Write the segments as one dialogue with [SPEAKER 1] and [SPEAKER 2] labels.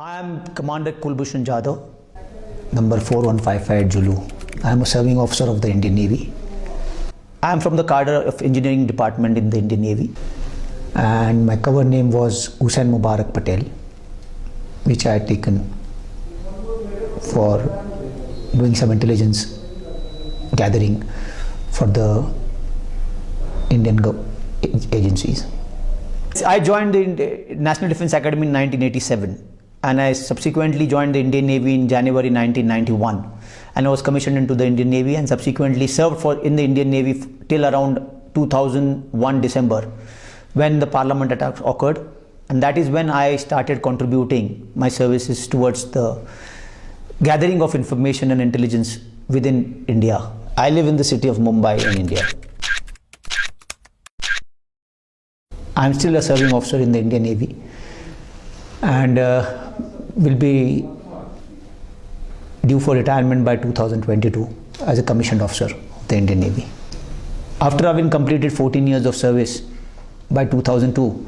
[SPEAKER 1] I am Commander Kulbhushan Jadhav, number 4155 Zulu. I am a serving officer of the Indian Navy. I am from the cadre of engineering department in the Indian Navy, and my cover name was Hussain Mubarak Patel, which I had taken for doing some intelligence gathering for the Indian agencies. I joined the National Defence Academy in 1987, and I subsequently joined the Indian Navy in January 1991, and I was commissioned into the Indian Navy and subsequently served in the Indian Navy till around 2001 December, when the Parliament attack occurred, and that is when I started contributing my services towards the gathering of information and intelligence within India. I live in the city of Mumbai in India. I am still a serving officer in the Indian Navy, and will be due for retirement by 2022 as a commissioned officer of the Indian Navy. After having completed 14 years of service by 2002,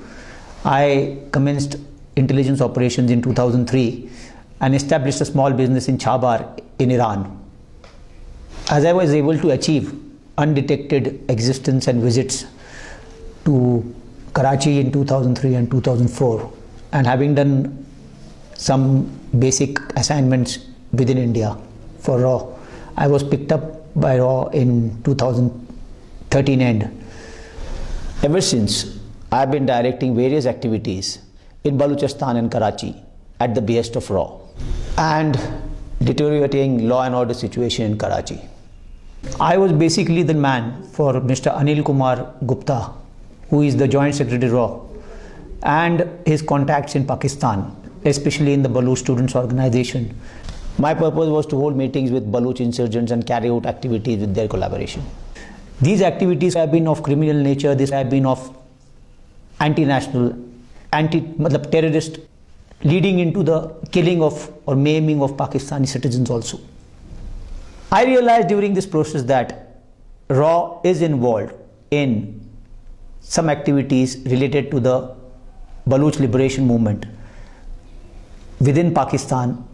[SPEAKER 1] I commenced intelligence operations in 2003 and established a small business in Chabar in Iran. As I was able to achieve undetected existence and visits to Karachi in 2003 and 2004, and having done some basic assignments within India for RAW, I was picked up by RAW in 2013 end. Ever since, I have been directing various activities in Balochistan and Karachi at the behest of RAW, and deteriorating law and order situation in Karachi. I was basically the man for Mr. Anil Kumar Gupta, who is the Joint Secretary RAW, and his contacts in Pakistan, especially in the Baloch Students Organization. My purpose was to hold meetings with Baloch insurgents and carry out activities with their collaboration. These activities have been of criminal nature, these have been of anti-national, terrorist, leading into the killing of or maiming of Pakistani citizens also. I realized during this process that RAW is involved in some activities related to the Baloch liberation movement within Pakistan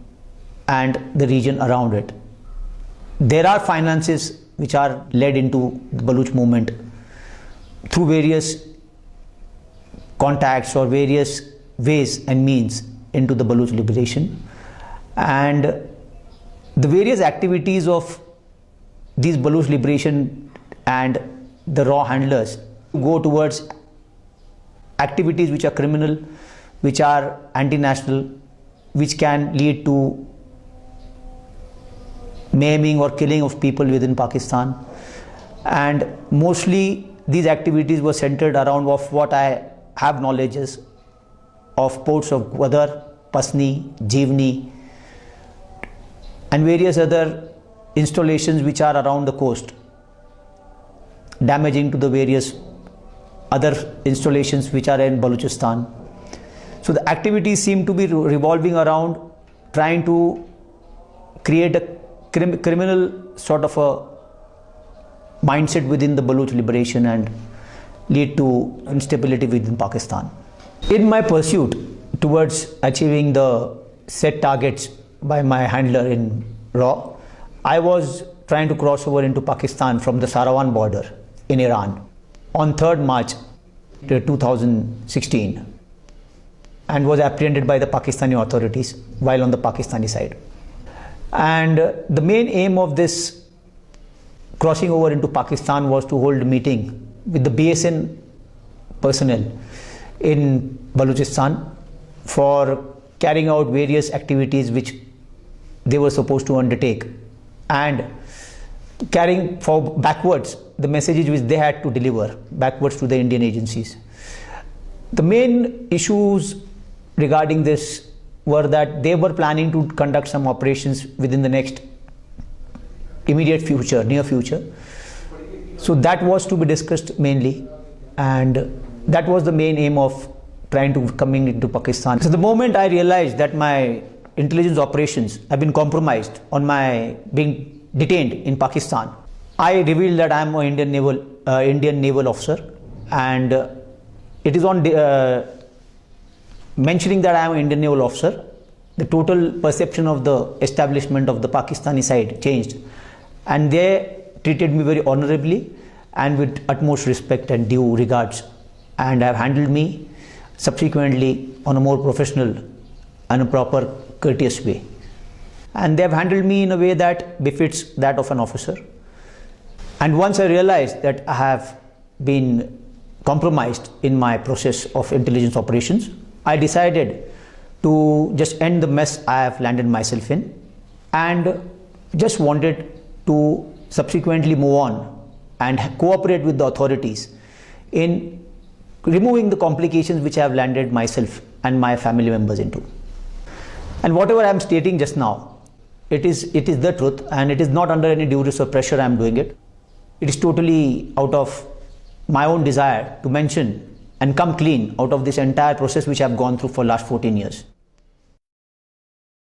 [SPEAKER 1] and the region around it. There are finances which are led into the Baloch movement through various contacts or various ways and means into the Baloch liberation, and the various activities of these Baloch liberation and the RAW handlers go towards activities which are criminal, which are anti-national, which can lead to maiming or killing of people within Pakistan. And mostly these activities were centered around of what I have knowledges of ports of Gwadar, Pasni, Jivni, and various other installations which are around the coast, damaging to the various other installations which are in Balochistan. So the activities seem to be revolving around trying to create a criminal sort of a mindset within the Baloch liberation and lead to instability within Pakistan. In my pursuit towards achieving the set targets by my handler in RAW, I was trying to cross over into Pakistan from the Sarawan border in Iran on 3rd March 2016, and was apprehended by the Pakistani authorities while on the Pakistani side. And the main aim of this crossing over into Pakistan was to hold a meeting with the BSN personnel in Balochistan for carrying out various activities which they were supposed to undertake, and carrying backwards the messages which they had to deliver backwards to the Indian agencies. The main issues regarding this were that they were planning to conduct some operations within the next immediate future, near future. So that was to be discussed mainly, and that was the main aim of trying to coming into Pakistan. So the moment I realized that my intelligence operations have been compromised on my being detained in Pakistan, I revealed that I am an Indian naval officer, and it is on mentioning that I am an Indian naval officer the total perception of the establishment of the Pakistani side changed, and they treated me very honorably and with utmost respect and due regards, and have handled me subsequently on a more professional and a proper courteous way. And they have handled me in a way that befits that of an officer. And once I realized that I have been compromised in my process of intelligence operations, I decided to just end the mess I have landed myself in, and just wanted to subsequently move on and cooperate with the authorities in removing the complications which I have landed myself and my family members into. And whatever I am stating just now, it is the truth, and it is not under any duress or pressure I am doing it. It is totally out of my own desire to mention and come clean out of this entire process which I have gone through for last 14 years.